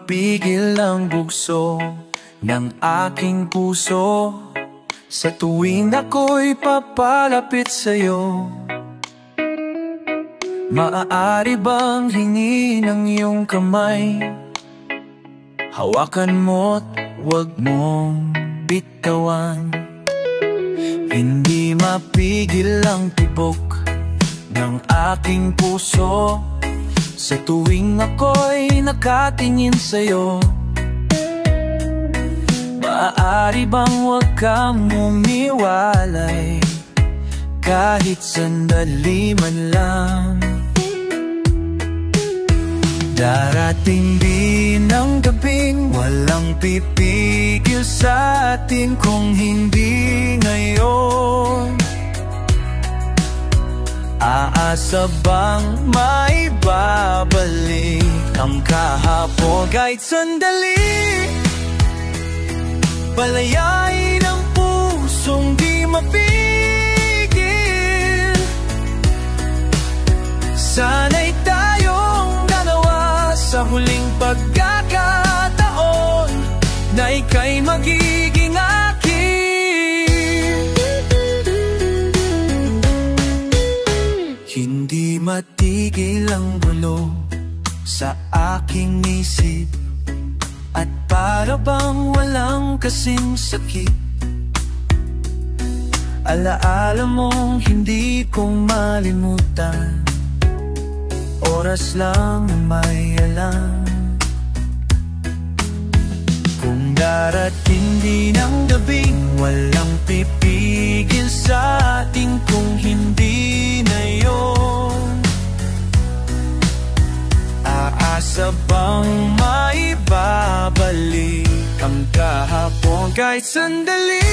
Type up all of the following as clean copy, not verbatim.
mapigil ang bugso ng aking puso sa tuwing ako'y papalapit sa'yo. Maaari bang hingin ang iyong kamay? Hawakan mo't huwag mong bitawan. Hindi mapigil ang tibok ng aking puso sa tuwing ako'y nakatingin sa'yo. Maaari bang huwag kang umiwalay kahit sandali man lang? Darating din ang gabing walang pipigil sa atin kung hindi ngayon. Aasa bang maibabalik ang kahapon kahit sandali? Palayain ang pusong di mapigil. Sana'y tayong dalawa sa huling pagkakataon na ika'y magiging akin. Hindi matigil ang gulo sa aking isip at para bang walang kasing sakit. Alaala mong hindi ko malimutan, oras lang may alam. Kung darating din ang gabing walang pipigil sa atin kung hindi na yun. Aasa bang maibabalik ang kahapon kahit sandali?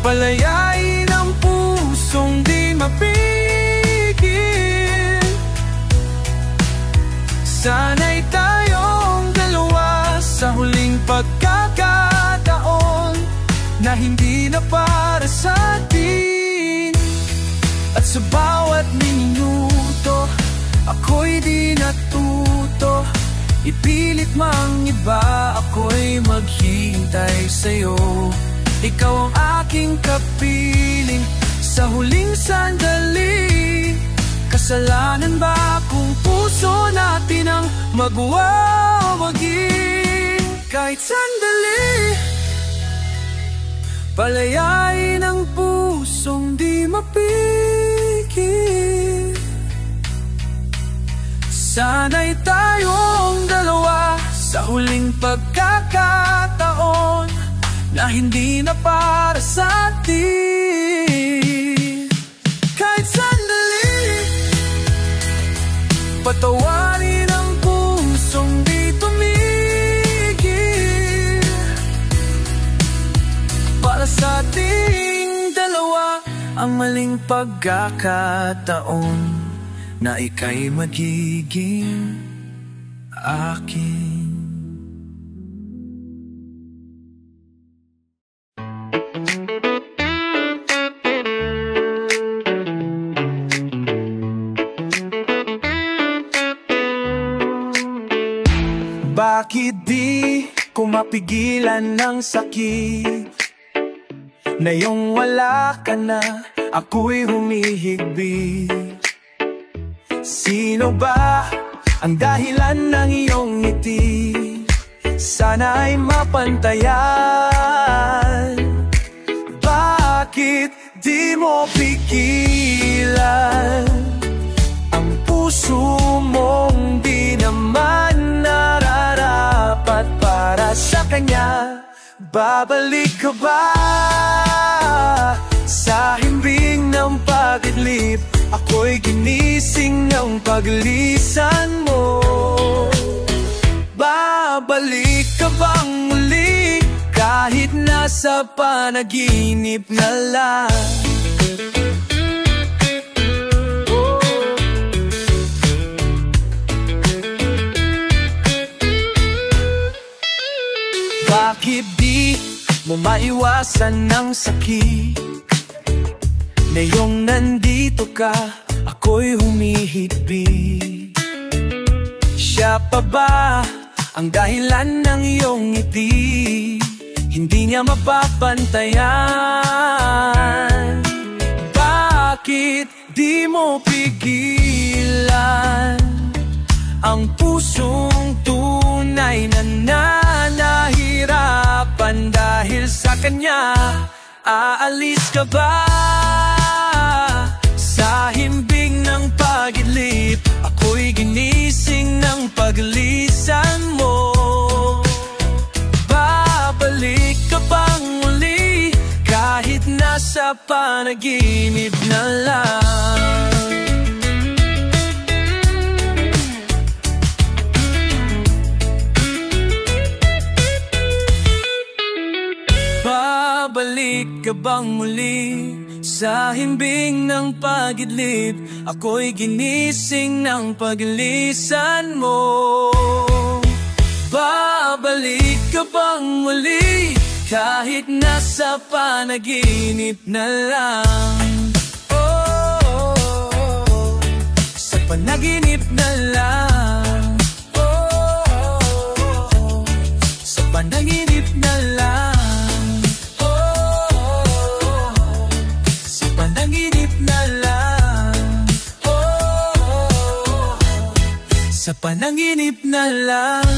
Palayain ang pusong di mapigil. Sana'y tayong dalawa sa huling pagkakataon na hindi na para sa atin. At sa bawat minuto ako'y di natuto, ipilit mang iba, ako'y maghihintay sa'yo. Ikaw ang aking kapiling sa huling sandali. Kasalanan ba kung puso natin ang magwawagin kahit sandali? Palayain ang pusong di mapigil. Sana'y tayong dalawa sa huling pagkakataon na hindi na para sa atin. Kahit sandali, patawarin ang pusong di tumigil. Para sa ating dalawa ang maling pagkakataon na ika'y magiging akin. Bakit di ko mapigilan ng sakit na yung wala ka na, ako'y humihigbi? Sino ba ang dahilan ng iyong ngiti? Sana'y mapantayan. Bakit di mo pigilan ang puso mong di naman nararapat para sa kanya? Babalik ka ba sa himbing ng pag-idlip? Ako'y ginising ng paglisan mo. Babalik ka bang muli kahit nasa panaginip na lang? Bakit di mo maiwasan ng sakit na yung nandito ka, ako'y humihigbi? Siya pa ba ang dahilan ng iyong ngiti? Hindi niya mapapantayan. Bakit di mo pigilan ang pusong tunay na nahihirapan dahil sa kanya? Aalis ka ba sa himbing ng pag-idlip? Ako'y ginising ng paglisan mo. Babalik ka bang muli kahit nasa panaginip na lang? Babalik ka bang muli sa himbing ng pag-idlip? Ako'y ginising ng paglisan mo. Babalik ka bang muli kahit nasa panaginip na lang? Oh, sa panaginip na lang. Oh, sa panaginip na lang. Sa panaginip na lang.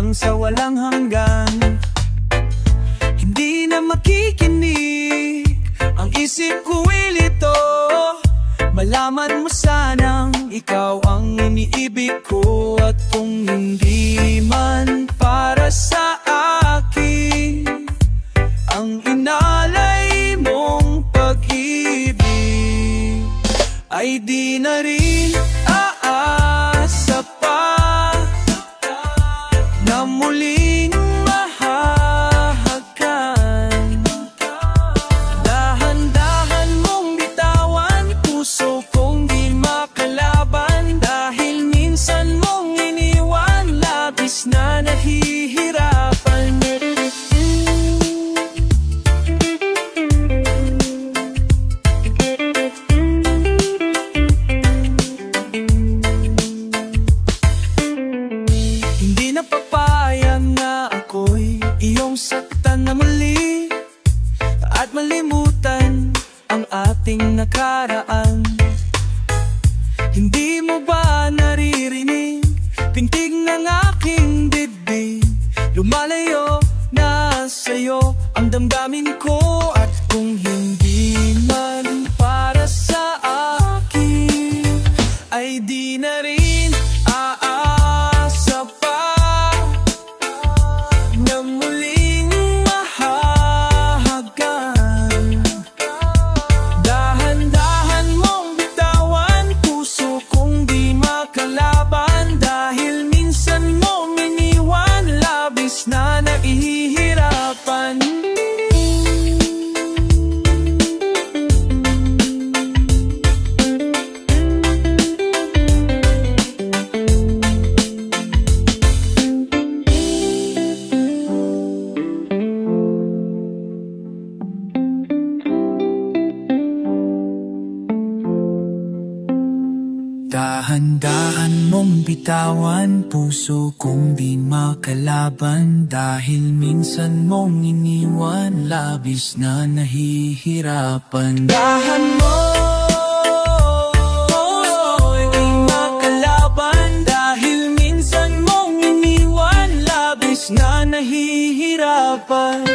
Sa walang hanggan, hindi na makikinig ang isip ko'y lito. Malaman mo sanang ikaw ang iniibig ko, at kung hindi man para sa akin ang inalay mong pag-ibig, ay di na rin aasa pa na muling mahahagan. Dahan-dahan mong bitawan puso kong di makalaban, dahil minsan mong iniwan, labis na nahihirapan. Saktan na muli at malimutan ang ating nakaraan. Hindi mo ba naririnig pintig ng aking dibdib? Lumalayo na sa'yo ang damdamin ko, at kung hindi man para sa akin, ay di na rin aasa pa na muli na nahihirapan. Dahan-dahan mong bitawan puso kong di makalaban, dahil minsan mong iniwan, labis na nahihirapan. Dahan mo di makalaban, dahil minsan mong iniwan, labis na nahihirapan.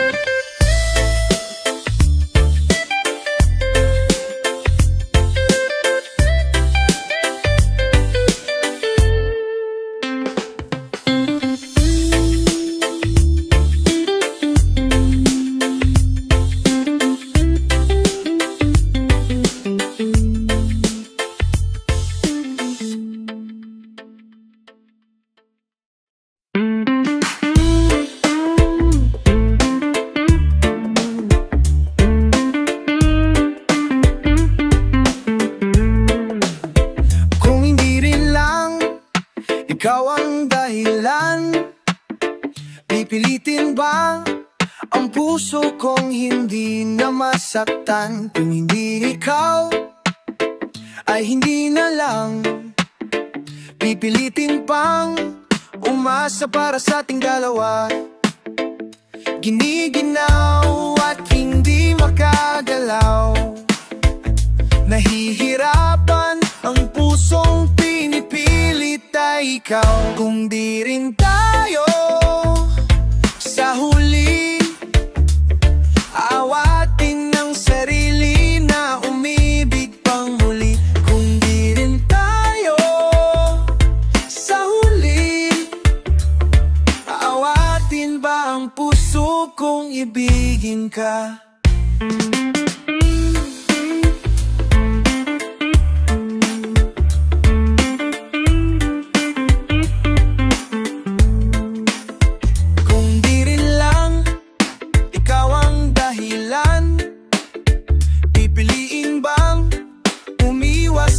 ikaw ang dahilan. Pipilitin ba ang puso kong hindi na masaktan? Kung hindi ikaw, ay hindi na lang. Pipilitin pang umasa para sa ating dalawa. Giniginaw at hindi makagalaw. Nahihirapan ang pusong pinipilit ay ikaw. Kung di rin tayo sa huli, awatin ng sarili na umibig pang muli. Kung di rin tayo sa huli, awatin ba ang puso kong ibigin ka?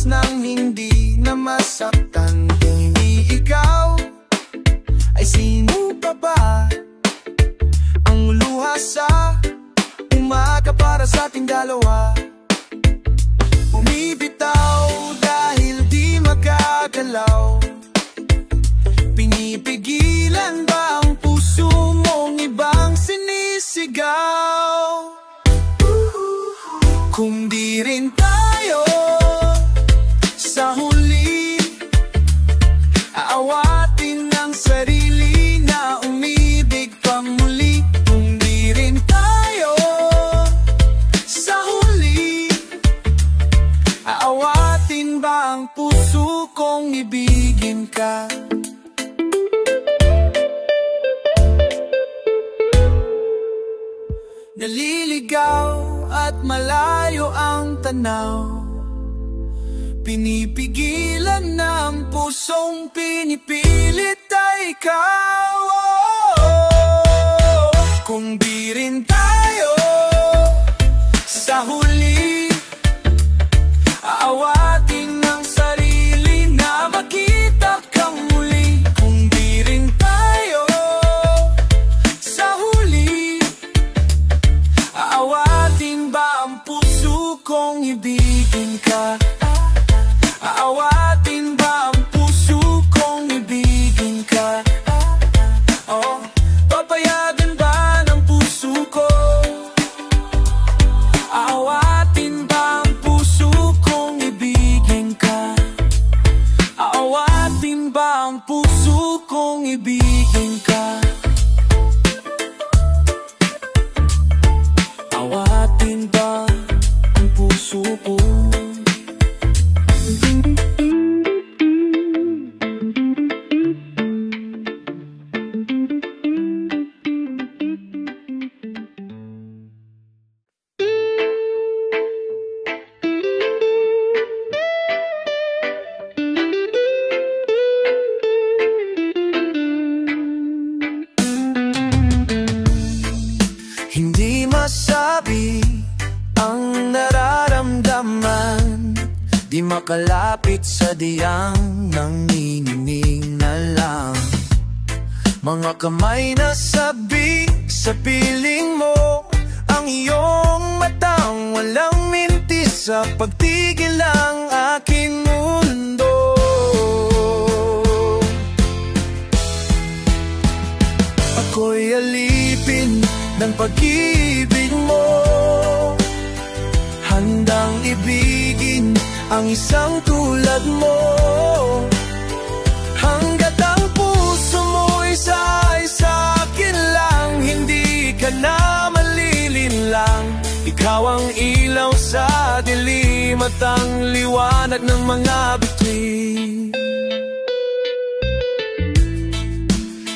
Nang hindi na masaktan. Kung hindi ikaw, ay sino pa ba? Ang luha sa umaga para sa ating dalawa. Bumibitaw dahil di makagalaw. Pinipigilan ba ang puso mong ibang sinisigaw? Kung di rin tayo sa huli, aawatin ng sarili na umibig pang muli. Kung di rin tayo sa huli, aawatin ba ang puso kong ibigin ka? Naliligaw at malayo ang tanaw. Pinipigilan na ang pusong pinipilit ay ikaw. Kung di rin tayo sa huli, aawatin ng sarili na makita kang muli. Kung di rin tayo sa huli, aawatin ba ang puso kong ibigin ka? Aawatin ba ang puso kong ibigin ka? Oh, papayagan ba ng puso ko? Aawatin ba ang puso kong ibigin ka? Aawatin ba ang puso kong ibigin ka? Aawatin ba ang puso ko? Hindi masabi ang nararamdaman, di makalapit sa diyang nanginginig na lang. Mga kamay na sabik sa piling mo, ang iyong matang walang mintis sa pagtigil ng aking mundo. Ako'y alipin ng pag-ibig mo, handang ibigin ang isang tulad mo. Hanggat ang puso mo'y ay sa akin lang, hindi ka na malilinlang. Ikaw ang ilaw sa dilim at ang liwanag ng mga bituin.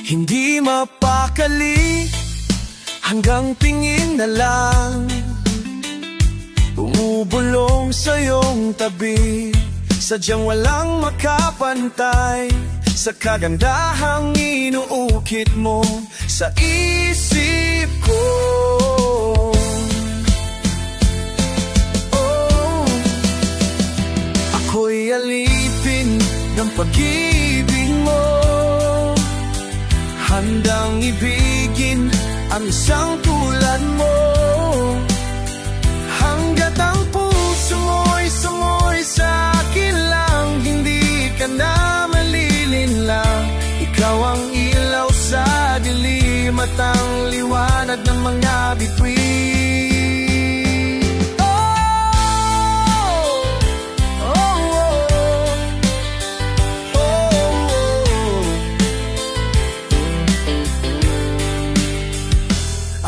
Hindi mapakali hanggang tingin na lang, bumubulong sa iyong tabi. Sadyang walang makapantay sa kagandahang inuukit mo sa isip ko. Oh, ako'y alipin ng pag-ibig mo, ang isang tulad mo. Hanggat ang puso mo'y sumoy sa akin lang, hindi ka na malilinlang. Ikaw ang ilaw sa dilim at ang liwanag ng mga bituin.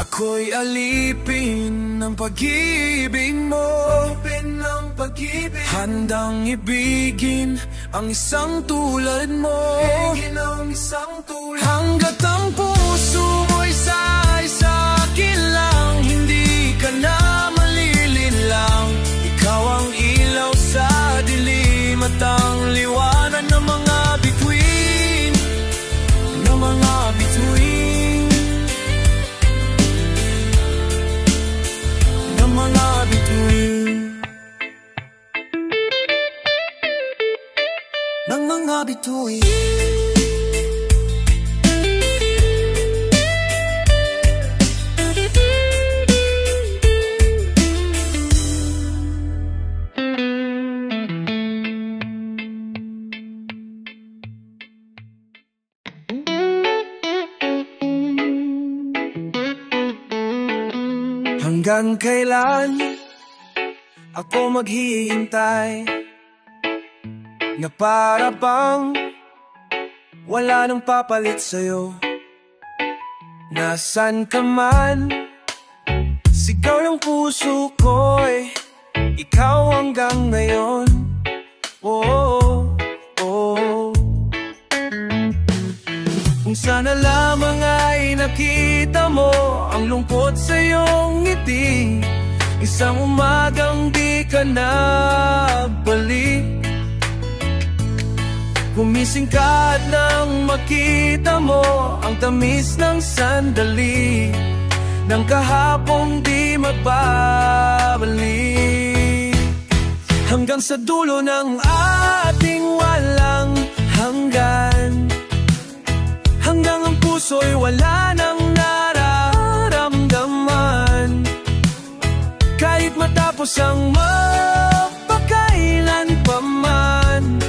Ako'y alipin ng pag-ibig mo, handang ibigin ang isang tulad mo. Hanggat ang puso mo'y say sa akin lang, hindi ka na malilinlang. Ikaw ang ilaw sa dilim at ang liwanag ng mga bituin, ng mga bituin, ng mga bituin, ng mga bituin. Hanggang kailan ako maghihintay na para bang wala nang papalit sa'yo? Nasaan ka man, sigaw ng puso ko'y ikaw hanggang ngayon. Oh, oh. Kung sana lamang ay nakita mo ang lungkot sa iyong ngiti, isang umagang di ka na balik. Gumising ka at nang makita mo ang tamis ng sandali ng kahapong di magbabalik. Hanggang sa dulo ng ating walang hanggan, hanggang ang puso'y wala nang nararamdaman. Kahit matapos ang mapakailan pa man,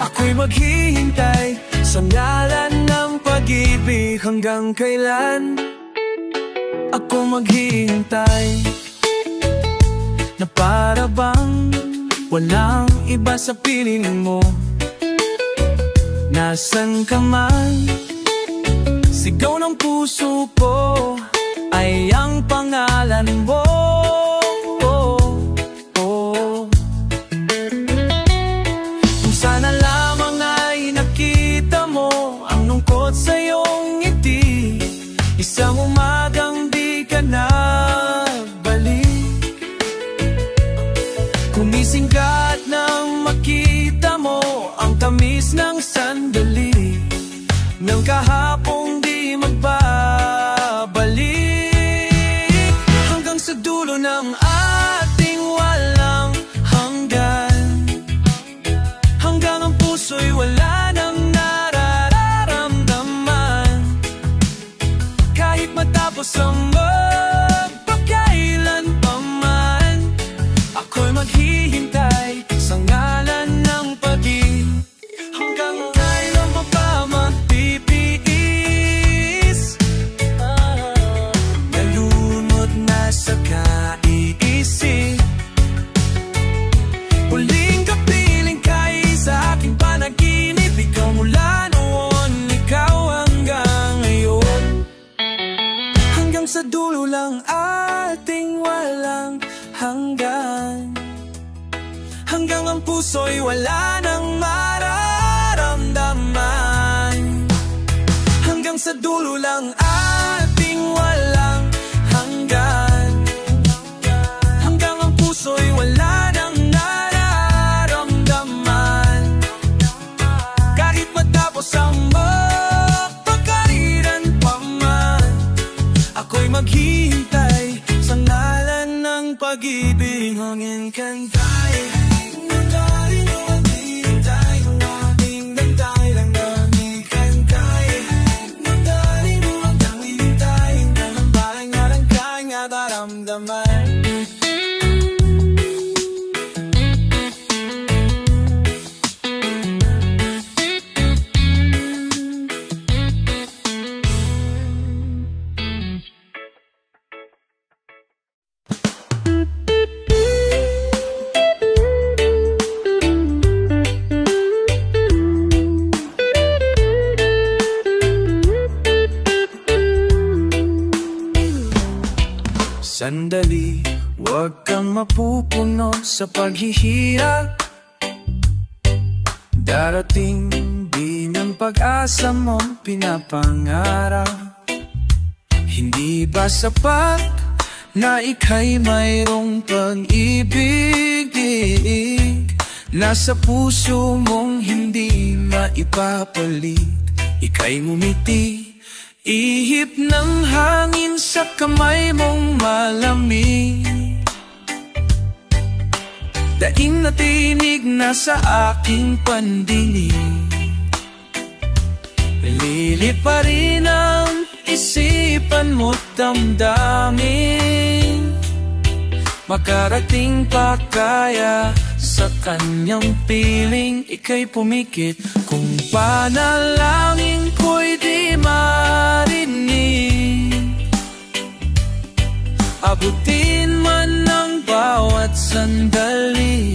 ako'y maghihintay sa ngalan ng pag-ibig. Hanggang kailan ako maghihintay na para bang walang iba sa piling mo? Nasaan ka man, sigaw ng puso ko ay ang pangalan mo. Kung sana lamang ay nakita mo ang lungkot sa iyong ngiti, isang umagang di ka na balik. Gumising ka at nang makita mo ang tamis ng sandali ng kahapong di magbabalik. Hanggang sa dulo ng ating walang hanggan, hanggang ang puso'y wala nang nararamdaman. Kahit matapos ang magpakailan pa man, ako'y maghihintay sa ngalan ng pag-ibig. Hanggang kailan pa ba magtitiis? Nalunod na sa kaiisip, huling kapiling kay sa aking panaginip. Ikaw mula noon, ikaw hanggang ngayon. Hanggang sa dulo lang ating walang hanggan, hanggang ang puso'y wala nang mararamdaman. Hanggang sa dulo lang ating walang hanggan, hanggang ang puso'y wala nang nararamdaman. Kahit matapos ang mapakailan pa man, ako'y maghihintay sa ngalan ng pag-ibig. Hangin kantay, Sandali, huwag kang mapupuno sa paghihirap. Darating din ang pag-asa mong pinapangarap. Hindi ba sapat na ika'y mayroong pag-ibig? Nasa puso mong hindi maipapalit. Ika'y ngumiti, ihip ng hangin sa kamay mong malamig. Daing na tinig na sa aking pandinig. Lilit pa rin ang isipan mo't damdamin. Makarating pa kaya sa kanyang piling? Ika'y pumikit kung panalangin ko'y di marinig. Abutin man ng bawat sandali.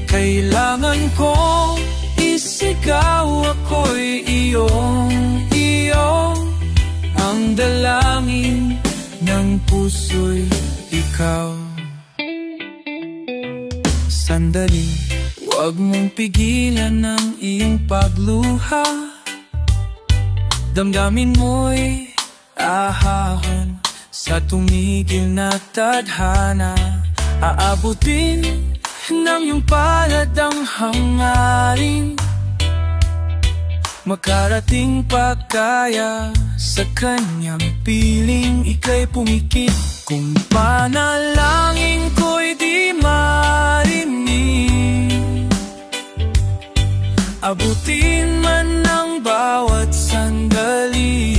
Kailangan kong isigaw, ako'y iyong ang dalangin ng puso'y ikaw. Sandali, huwag mong pigilan ang iyong pagluha. Damdamin mo'y ahahon sa tumigil na tadhana. Aabutin ng iyong palad ang hangarin. Makarating pa kaya sa kanyang piling? Ika'y pumikit kung panalangin ko'y di marinig. Abutin man ng bawat sandali.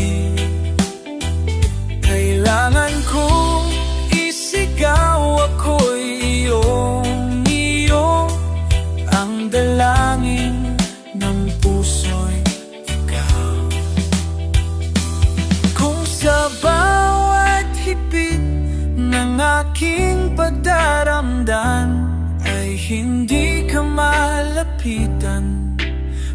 Kailangan kong isigaw, ako'y iyong ang dalangin ng puso'y ikaw. Kung sa bawat higpit ng aking pagdaramdam ay hindi ka malapitan,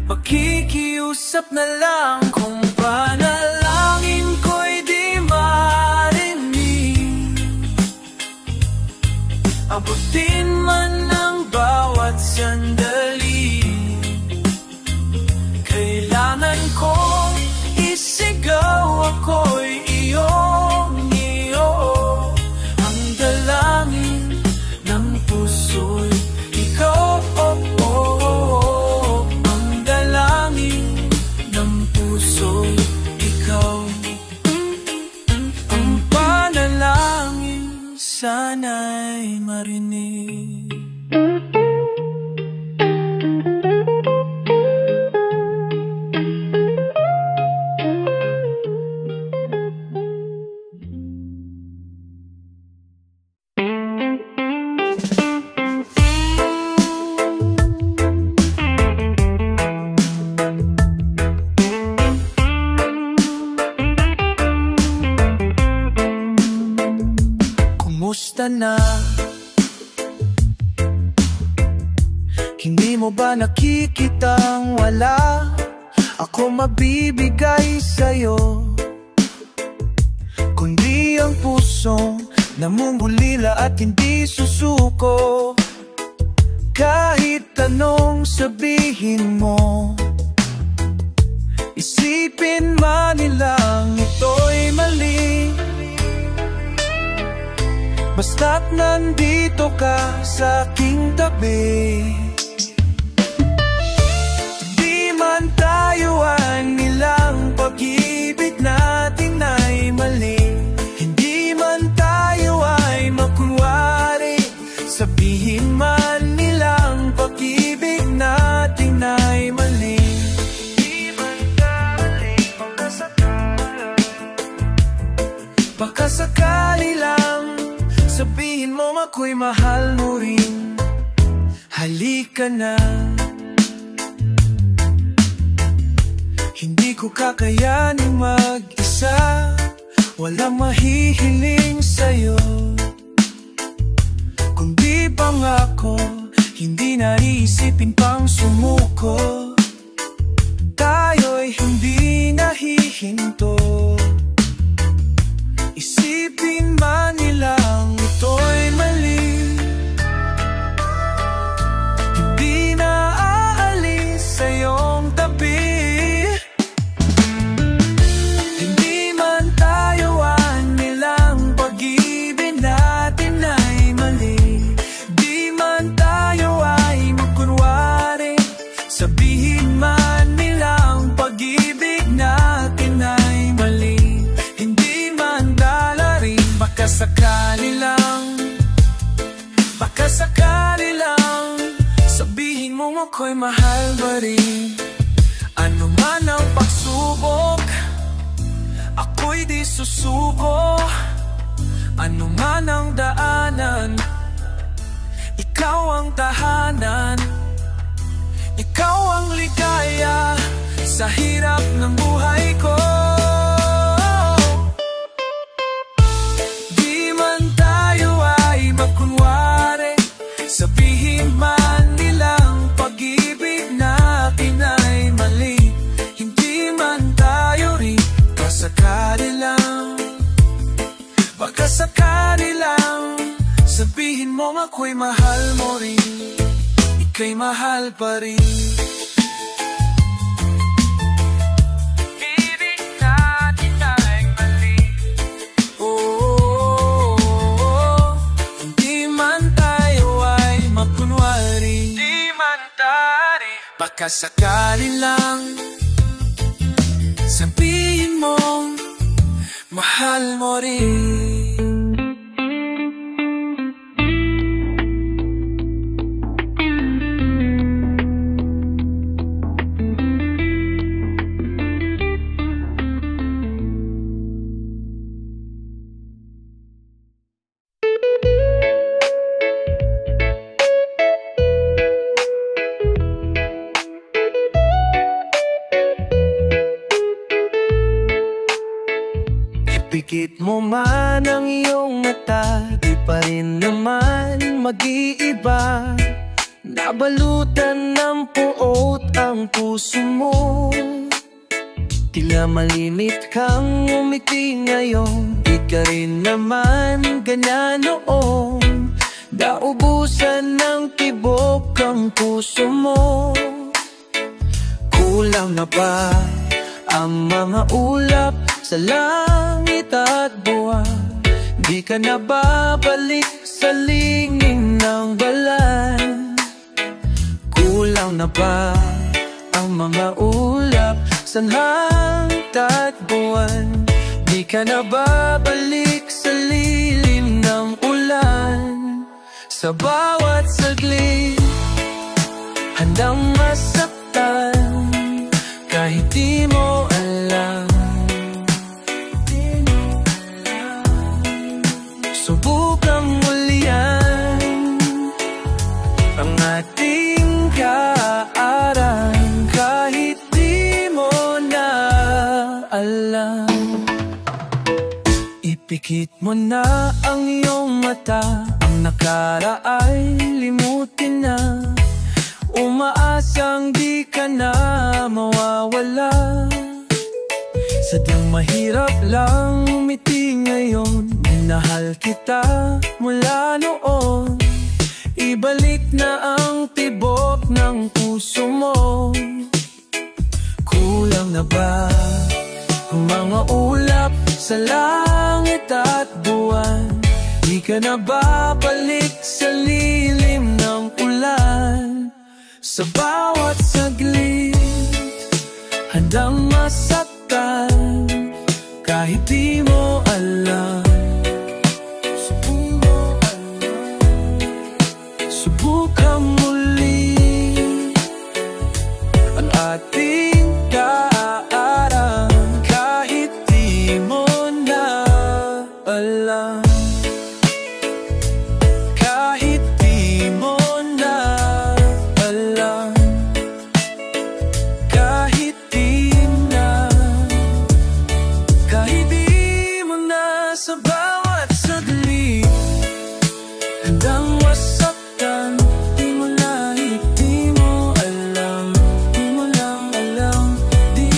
makikiusap na lang. Kung panalangin ko'y di marinig, abutin man ng bawat sandali. Kailangan kong isigaw, ako'y iyong ang dalangin ng puso'y ikaw. Ang dalangin ng puso'y ikaw. Ang panalangin sana'y marinig. Kumusta na? Hindi mo ba nakikitang wala ako mabibigay sa'yo, kundi ang pusong namumulila at hindi susuko? Kahit anong sabihin mo, isipin man nilang ito'y mali, basta't nandito ka sa aking tabi. Di man tayo ay nilang pag-ibig natin ay mali, hindi man tayo ay makunwari, sabihin man nilang pag-ibig natin ay mali. Di man tayo baka sakali lang sabihin mo ako'y mahal mo rin. Halika na, hindi ko kakayanin mag-isa, walang mahihiling sa'yo, kundi pangako, hindi naisipin pang sumuko. Tayo'y hindi nahihinto, isipin Sabihin man nilang pag-ibig natin ay mali, hindi man dalarin. Baka sakali lang sabihin mo ako'y mahal ba rin. Ano man ang pagsubok, ako'y di susuko. Ano man ang daanan, ikaw ang tahanan. Ikaw ang ligaya sa hirap ng buhay ko. Di man tayo ay magkunwari, sabihin man nilang pag-ibig natin ay mali, hindi man tayo rin. Baka sakali lang sabihin mo ako'y mahal mo rin, ika'y mahal pa rin. Ibig natin ay mali, hindi man tayo ay magkunwari, di man tayo. Baka sakali lang sabihin mo mahal mo rin. Pikit mo man ang iyong mata, di pa rin naman mag-iiba. Nabalutan ng puot ang puso mo, tila malimit kang umiti ngayon. Di ka rin naman ganyan noon, naubusan ng tibok ang puso mo. Kulang na ba ang mga ulap sa langit at buwan? Di ka na babalik sa linging ng balan. Kulang na ba ang mga ulap sa langit at buwan? Di ka na babalik sa lilim ng ulan. Sa bawat saglit handang masaktan, kahit di mo alam. Subukang ulian ang ating kaaran, kahit di mo na alam. Ipikit mo na ang iyong mata, ang nakaraay limutin na. Umaasang di ka na mawawala. Sadyang mahirap lang umiti ngayon. Minahal kita mula noon, ibalik na ang tibok ng puso mo. Kulang na ba ang mga ulap sa langit at buwan? Di ka na babalik sa lilim ng ulan. Sa bawat saglit handang masaktan, kahit di mo alam. Subukang muli ang ating kaaran, kahit di mo na alam. Kahit di mo na alam, kahit di na, kahit di mo na. Sa bawat saglit handang masaktan, di mo na, di mo alam, di mo lang alam, di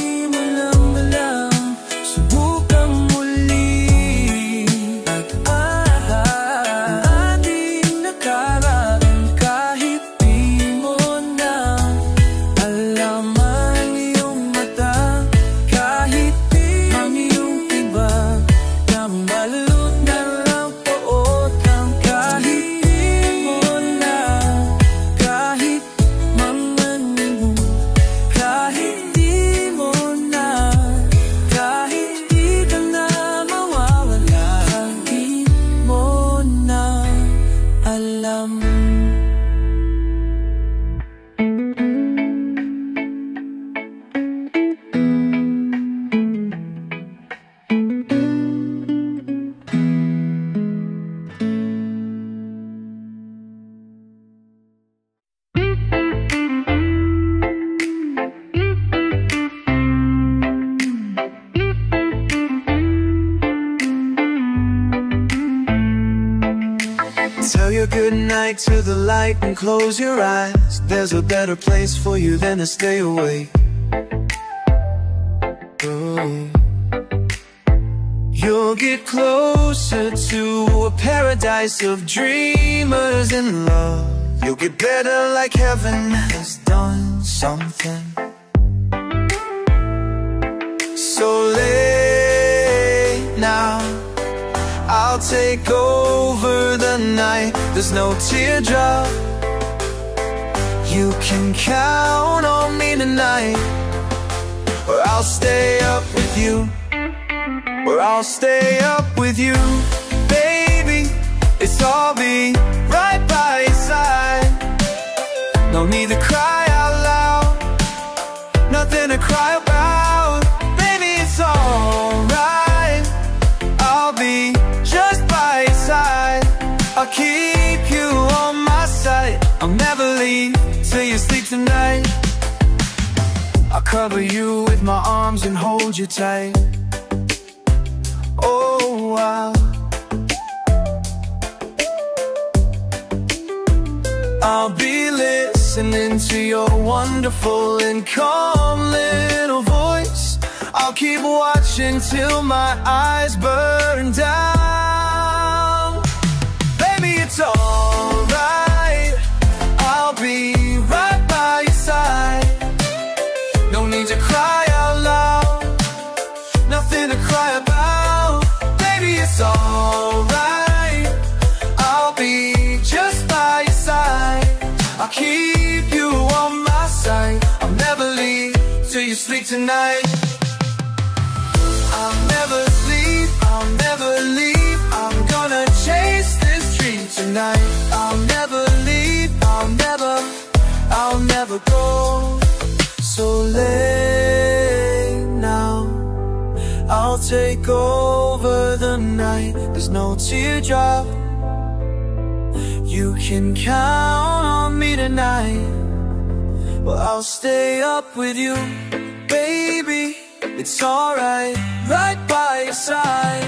a good night to the light and close your eyes. There's a better place for you than to stay away. Ooh. You'll get closer to a paradise of dreamers in love. You'll get better like heaven has done something. So late now, I'll take over the night. There's no teardrop. You can count on me tonight. Or I'll stay up with you. Or I'll stay up with you. Baby, it's all be right by your side. No need to cry out loud. Nothing to cry about. Baby, it's alright. I'll be just by your side. I'll keep you on my side. I'll never leave till you sleep tonight. I'll cover you with my arms and hold you tight. Oh, wow. I'll be listening to your wonderful and calm little voice. I'll keep watching till my eyes burn down. Baby, it's alright. I'll be right by your side. No need to cry out loud. Nothing to cry about. Baby, it's alright. I'll be just by your side. I'll keep you on my side. I'll never leave till you sleep tonight. I'll never sleep, I'll never leave. I'm gonna chase this dream tonight. I'll never leave, I'll never go. So late now, I'll take over the night. There's no teardrop. You can count on me tonight. Well, I'll stay up with you, baby. It's alright, right by your side.